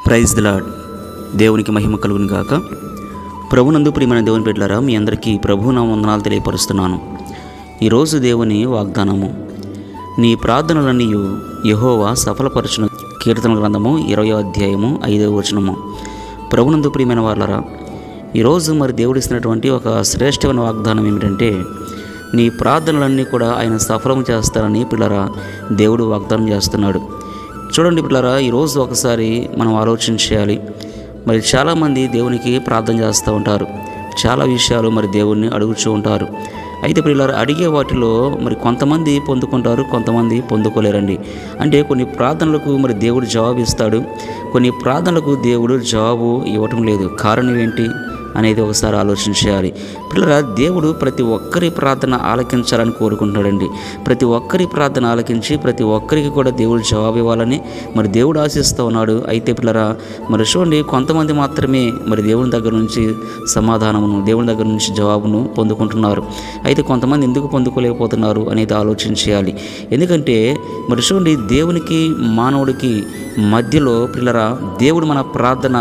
Praise the lord. దేవునికి మహిమ కలుగును గాక. ప్రభునందు ప్రియమైన దేవుని బిడ్డలారా, మీ అందరికీ ప్రభువున వందనాలు తెలియపరుస్తున్నాను. ఈరోజు దేవుని వాగ్దానము, నీ ప్రార్థనలన్నీ యెహోవా సఫలపరచును. కీర్తన గ్రంథము 20వ అధ్యాయము 5వ వచనము. ప్రభునందు ప్రియమైన వారలారా, ఈరోజు మరి దేవుడు ఇస్తున్నటువంటి ఒక శ్రేష్టమైన వాగ్దానం ఏమిటంటే, నీ ప్రార్థనలన్నీ కూడా ఆయన సఫలం చేస్తారని పిల్లరా దేవుడు వాగ్దానం చేస్తున్నాడు. చూడండి పిల్లరా, ఈరోజు ఒకసారి మనం ఆలోచన చేయాలి. మరి చాలామంది దేవునికి ప్రార్థన చేస్తూ ఉంటారు, చాలా విషయాలు మరి దేవుణ్ణి అడుగుతూ ఉంటారు. అయితే పిల్లలు అడిగే వాటిలో మరి కొంతమంది పొందుకుంటారు, కొంతమంది పొందుకోలేరండి. అంటే కొన్ని ప్రార్థనలకు మరి దేవుడు జవాబు ఇస్తాడు, కొన్ని ప్రార్థనలకు దేవుడు జవాబు ఇవ్వటం లేదు. కారణం ఏంటి అనేది ఒకసారి ఆలోచన చేయాలి. పిల్లరా, దేవుడు ప్రతి ఒక్కరి ప్రార్థన ఆలకించాలని కోరుకుంటున్నాడండి. ప్రతి ఒక్కరి ప్రార్థన ఆలకించి ప్రతి ఒక్కరికి కూడా దేవుడు జవాబు ఇవ్వాలని మరి దేవుడు ఆశిస్తూ ఉన్నాడు. అయితే పిల్లరా, మరి చూడండి, కొంతమంది మాత్రమే మరి దేవుని దగ్గర నుంచి సమాధానమును, దేవుని దగ్గర నుంచి జవాబును పొందుకుంటున్నారు. అయితే కొంతమంది ఎందుకు పొందుకోలేకపోతున్నారు అనేది ఆలోచన చేయాలి. ఎందుకంటే మరి చూడండి, దేవునికి మానవుడికి మధ్యలో పిల్లరా దేవుడు మన ప్రార్థన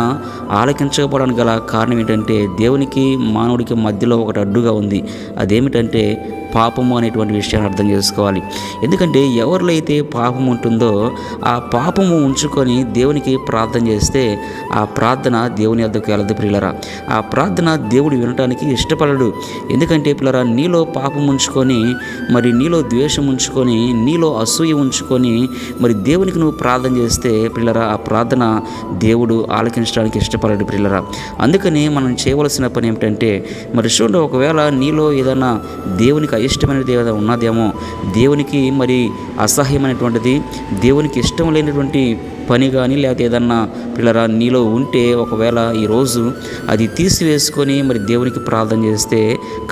ఆలకించకపోవడానికి గల కారణం ఏంటంటే, దేవునికి మానవుడికి మధ్యలో ఒకటి అడ్డుగా ఉంది. అదేమిటంటే పాపము అనేటువంటి విషయాన్ని అర్థం చేసుకోవాలి. ఎందుకంటే ఎవరిలో అయితే పాపం ఉంటుందో ఆ పాపము ఉంచుకొని దేవునికి ప్రార్థన చేస్తే ఆ ప్రార్థన దేవుని వద్దకు వెళ్ళదు ప్రియులరా. ఆ ప్రార్థన దేవుడు వినటానికి ఇష్టపడడు. ఎందుకంటే పిల్లరా, నీలో పాపం ఉంచుకొని, మరి నీలో ద్వేషం ఉంచుకొని, నీలో అసూయ ఉంచుకొని మరి దేవునికి నువ్వు ప్రార్థన చేస్తే పిల్లరా, ఆ ప్రార్థన దేవుడు ఆలకించడానికి ఇష్టపడడు ప్రియులరా. అందుకని మనం చేయవలసిన పని ఏమిటంటే, మరి చూడండి, ఒకవేళ నీలో ఏదైనా దేవునికి అయిష్టమైనది ఏదైనా ఉన్నదేమో, దేవునికి మరి అసహ్యమైనటువంటిది, దేవునికి ఇష్టం లేనటువంటి పని కానీ లేకపోతే ఏదన్నా పిల్లరా నీలో ఉంటే, ఒకవేళ ఈరోజు అది తీసివేసుకొని మరి దేవునికి ప్రార్థన చేస్తే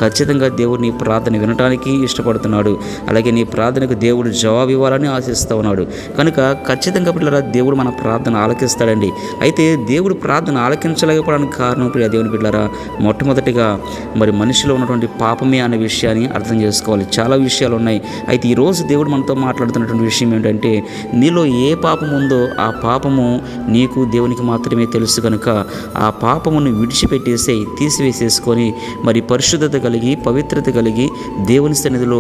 ఖచ్చితంగా దేవుడు నీ ప్రార్థన వినటానికి ఇష్టపడుతున్నాడు. అలాగే నీ ప్రార్థనకు దేవుడు జవాబు ఇవ్వాలని ఆశిస్తూ ఉన్నాడు. కనుక ఖచ్చితంగా పిల్లరా దేవుడు మన ప్రార్థన ఆలకిస్తాడండి. అయితే దేవుడు ప్రార్థన ఆలకించలేకపోవడానికి కారణం ప్రియ దేవుని పిల్లరా, మొట్టమొదటిగా మరి మనిషిలో ఉన్నటువంటి పాపమే అనే విషయాన్ని అర్థం చేసుకోవాలి. చాలా విషయాలు ఉన్నాయి. అయితే ఈరోజు దేవుడు మనతో మాట్లాడుతున్నటువంటి విషయం ఏంటంటే, నీలో ఏ పాపం ఉందో ఆ పాపము నీకు దేవునికి మాత్రమే తెలుసు. కనుక ఆ పాపమును విడిచిపెట్టేసి తీసివేసేసుకొని మరి పరిశుద్ధత కలిగి, పవిత్రత కలిగి దేవుని సన్నిధిలో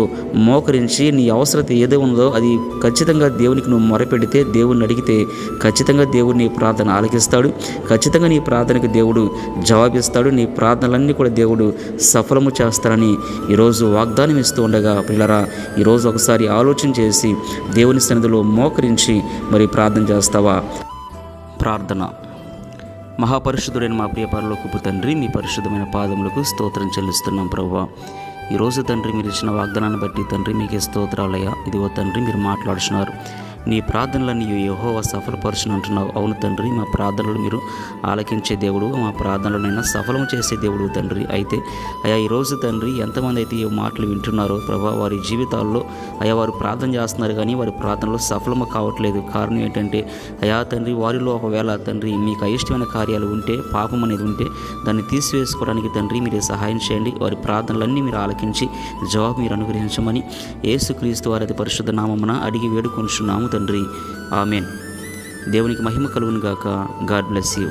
మోకరించి నీ అవసరత ఏదో ఉందో అది ఖచ్చితంగా దేవునికి నువ్వు మొరపెడితే, దేవుణ్ణి అడిగితే ఖచ్చితంగా దేవుడు నీ ప్రార్థన ఆలకిస్తాడు. ఖచ్చితంగా నీ ప్రార్థనకు దేవుడు జవాబిస్తాడు. నీ ప్రార్థనలన్నీ కూడా దేవుడు సఫలము చేస్తారని ఈరోజు వాగ్దానం ఇస్తూ ఉండగా పిల్లరా, ఈరోజు ఒకసారి ఆలోచన చేసి దేవుని సన్నిధిలో మోకరించి మరి ప్రార్థన చేస్తావా? ప్రార్థన. మహాపరిశుద్ధుడైన మా ప్రియ పరలోకపు తండ్రి, మీ పరిశుద్ధమైన పాదములకు స్తోత్రం చెల్లిస్తున్నాం ప్రభువా. ఈరోజు తండ్రి మీరు ఇచ్చిన వాగ్దానాన్ని బట్టి తండ్రి మీకే స్తోత్రాలయ్యా. ఇదిగో తండ్రి మీరు మాట్లాడుతున్నారు, నీ ప్రార్థనలన్నీ యెహోవా సఫలపరచును అంటున్నావు. అవును తండ్రి, మా ప్రార్థనలు మీరు ఆలకించే దేవుడు, మా ప్రార్థనలనైనా సఫలం చేసే దేవుడు తండ్రి. అయితే అయా ఈరోజు తండ్రి ఎంతమంది అయితే ఈ మాటలు వింటున్నారో ప్రభా, వారి జీవితాల్లో అయా వారు ప్రార్థన చేస్తున్నారు కానీ వారి ప్రార్థనలో సఫలము కావట్లేదు. కారణం ఏంటంటే అయా తండ్రి, వారిలో ఒకవేళ తండ్రి మీకు అయిష్టమైన కార్యాలు ఉంటే, పాపం అనేది ఉంటే దాన్ని తీసివేసుకోవడానికి తండ్రి మీరే సహాయం చేయండి. వారి ప్రార్థనలన్నీ మీరు ఆలకించి జవాబు మీరు అనుగ్రహించమని యేసుక్రీస్తు వారి అతి పరిశుద్ధ నామమున అడిగి వేడుకొనుచున్నాము తండ్రి. ఆమెన్. దేవునికి మహిమ కలుగును గాక. God bless you.